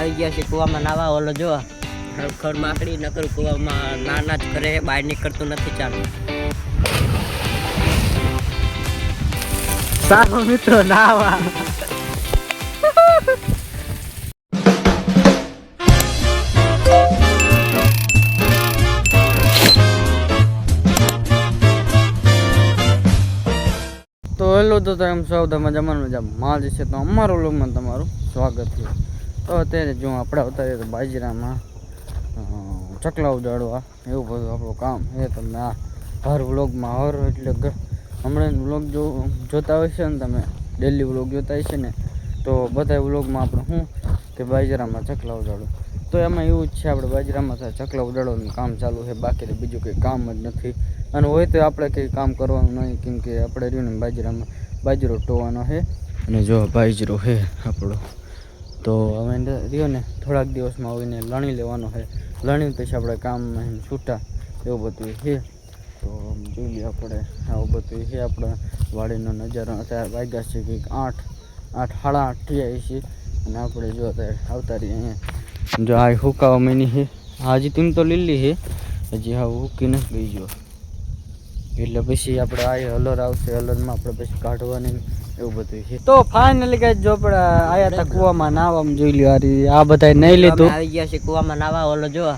આવી ગયા છે કુવામાં નાવા. ઓલો જો ખડ માકડી નકર કુવામાં નાના જ કરે, બહાર નીકળતું નથી. ચાલો સારો મિત્રો નાવા. તો હેલો તો એમ સૌ મજામાં મજા છે. તો અમારો વ્લોગમાં તમારું સ્વાગત છે. તો અત્યારે જો આપણે અત્યારે તો બાજરામાં ચકલા ઉડાડવા એવું બધું આપણું કામ એ તમે આ હર વ્લોગમાં એટલે હમણાં વ્લોગ જોતા હોય છે ને, તમે ડેલી વ્લોગ જોતા હોય છે ને, તો બધા વ્લોગમાં આપણે શું કે બાજરામાં ચકલા ઉડાડો. તો એમાં એવું જ છે, આપણે બાજરામાં ચકલા ઉડાડવાનું કામ ચાલુ છે, બાકી તો બીજું કંઈ કામ જ નથી. અને હોય તો આપણે કંઈ કામ કરવાનું નહીં, કેમ કે આપણે રહ્યું ને બાજરામાં બાજરો ટોવાનો છે. અને જો બાજરો છે આપણો, તો હવે રહ્યો ને થોડાક દિવસમાં આવીને લણી લેવાનો છે. લણી પછી આપણે કામ છૂટા એવું બધું છે. તો જોઈ લઈએ આપણે આવું બધું છે આપણા વાડીનો નજારો. અત્યારે વાગ્યા છે કંઈક 8 સાડા 8 થઈ જાય છે. અને આપણે જો અત્યારે આવતા રહીએ અહીંયા. જો આ હુકાવા મહિની છે, હજી ટીમ તો લીલી છે, હજી હા હુકી નથી ગઈ જો. એટલે પછી આપણે આ હલર આવશે, હલરમાં આપણે પછી કાઢવાની એવું બધું છે. તો ફાઇનલી કઈ જો આપણે આયા હતા કુવામાં નાવામાં. જોઈ લ્યો આ બધા નહીં લીધું. આવી ગયા છે કુવામાં નાવા. ઓલો જો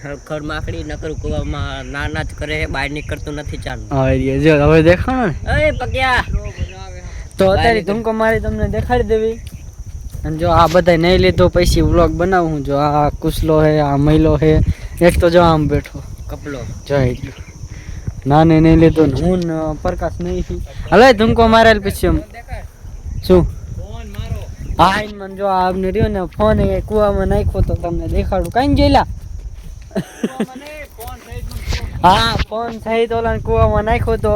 ખડ માકડી નકર કુવામાં નાના જ કરે, બહાર નીકળતું નથી. ચાલો હા જો હવે દેખાણો ને. એ પગ્યા તો અત્યારે ધૂમકો મારી તમને દેખાડી દેવી. અને જો આ બધા નહીં લીધો પછી વ્લોગ બનાવું. જો આ કુસલો હે, આ મહિલો હે, એક તો જો આમ બેઠો કપલો જઈ ગયો. નાને નહીં લીધો ને હું પ્રકાશ નહીં. હલે ધૂમકો મારેલ પછી એમ શું હા મને જો આમને રહ્યો ને ફોન એ કુવામાં નાખ્યો તો તમને દેખાડું. કઈ જોઈલા હા ફોન સહિત ઓલા કુવામાં નાખ્યો તો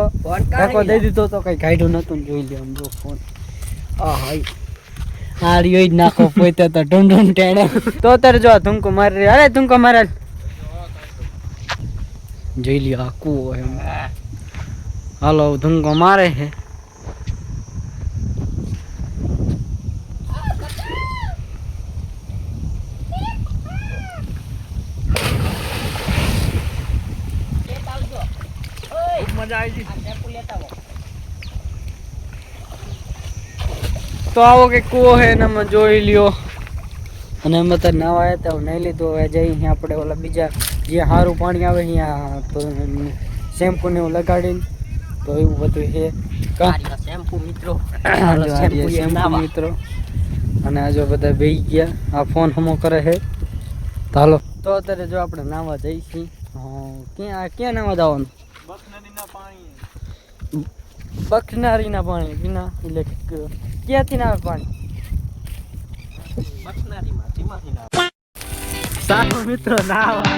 ધક્કો દઈ દીધો તો કઈ કાઢ્યું નતું. જોઈ લે આમ જો ફોન આ રહ્યો જ નાખો પોતે તો ઢૂંઢું ટેડે. તો અત્યારે જો ધૂમકો મારી રહ્યો. અરે ધૂમકો મારેલ જોઈ લ્યો આ કુવો એમ. હાલો ધૂમકો મારે છે. તો આવો કે કુવો છે ને એમાં જોઈ લ્યો. અને એમ બધા નાવા આવ્યા હતા, નહીં લીધું. હવે જઈ આપણે ઓલા બીજા જે સારું પાણી આવે અહીંયા તો શેમ્પુ ને એવું લગાડીને તો એવું બધું છે. શેમ્પુ મિત્રો શેમ્પુ મિત્રો. અને આ જો બધા બેસી ગયા, આ ફોન હમો કરે છે. ચાલો તો અત્યારે જો આપણે નાવા જઈશું. ક્યાં નાવા જવાનું? બખનારીના પાણી વિના એટલે ક્યાંથી ના આવે પાણી? સારો મિત્રો નાવા.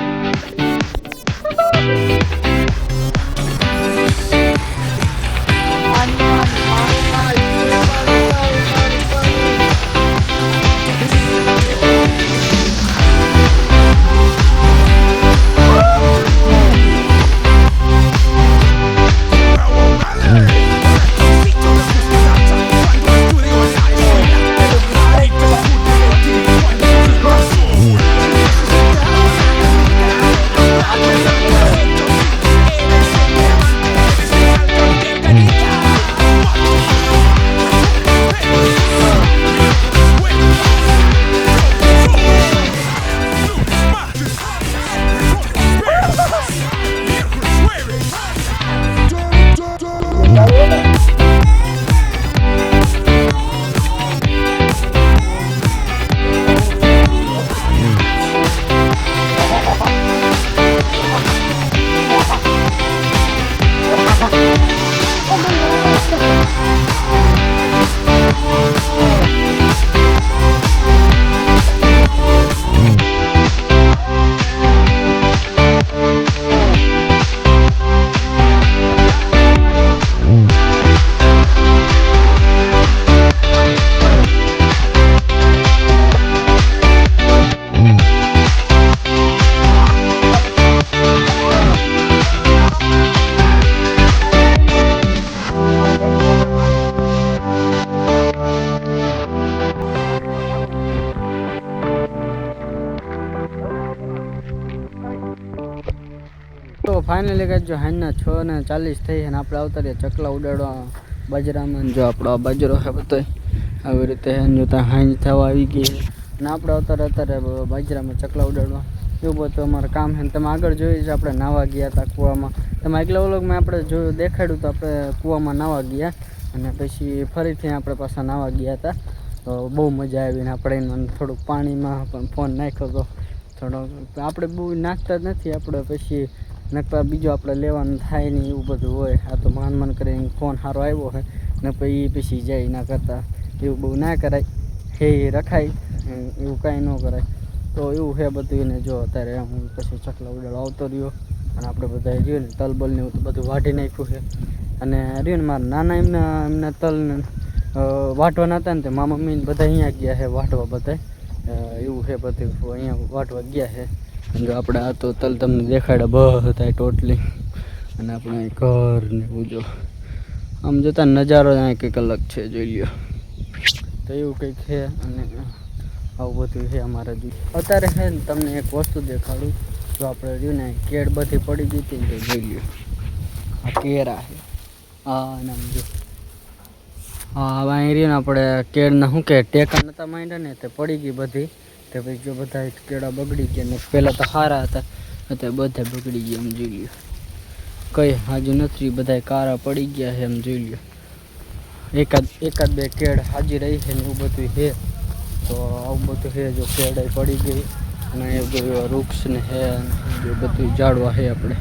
ફાઇનલી કાંઈ જો હાંજના 6:40 થઈ અને આપણે આવતા રહ્યા ચકલા ઉડાડવા બાજરામાં. જો આપણો આ બાજરો છે બધો આવી રીતે જો ત્યાં હાંજ થવા આવી ગઈ છે અને આપણે અત્યારે બાજરામાં ચકલા ઉડાડવા એવું બધું અમારું કામ છે. તમે આગળ જોયું છે આપણે નાહવા ગયા હતા કૂવામાં. તમે આગલા વ્લોગમાં આપણે જોયું દેખાડ્યું તો આપણે કૂવામાં નાહવા ગયા અને પછી ફરીથી આપણે પાછા નાહવા ગયા હતા. તો બહુ મજા આવી ને આપણે એને થોડુંક પાણીમાં પણ ફોન નાખ્યો હતો થોડોક. આપણે બહુ નાખતા જ નથી આપણે, પછી નકર બીજો આપણે લેવાનું થાય નહીં એવું બધું હોય. આ તો માન કરીને ફોન સારો આવ્યો હોય ને પછી જાય ના કરતા એવું બહુ ના કરાય. હે રખાય એવું કાંઈ ન કરાય. તો એવું છે બધું. એને જો અત્યારે હું પછી ચકલા ઉડાડવા આવતો રહ્યો અને આપણે બધા રહ્યું ને તલબલ ને એવું તો બધું વાઢી નાખ્યું છે. અને રહ્યું ને મારા નાના એમના તલને વાટવાના હતા ને તે મારા મમ્મીને બધા અહીંયા ગયા છે વાટવા. બધા એવું છે બધું અહીંયા વાટવા ગયા છે. જો આપણે આ તો તલ તમને દેખાડે બધા ટોટલી. અને આપણે ઘર ને એવું જો આમ જોતા નજારો કંઈક અલગ છે, જોઈ લ્યો. તો એવું કંઈક છે અને આવું બધું છે અમારે. અત્યારે છે ને તમને એક વસ્તુ દેખાડું. જો આપણે રહ્યું ને કેળ બધી પડી ગઈ હતી ને તો જોઈ લ્યો. આ કેરા છે હા જો હા. હવે અહીં રહ્યું ને આપણે કેળના શું કે ટેકા નહોતા માંડ્યા ને તે પડી ગઈ બધી. તે પછી જો બધા કેળા બગડી ગયા ને પહેલાં તો સારા હતા અત્યારે બધા બગડી ગયા એમ જોઈ લ્યો. કંઈ હાજુ નથી, બધા કારા પડી ગયા છે એમ જોઈ લ્યો. એકાદ બે કેળ હાજી રહી છે ને એવું બધું છે. તો આવું બધું છે. જો કેળાઈ પડી ગઈ અને એ બધું વૃક્ષ ને છે બધું ઝાડવા છે આપણે.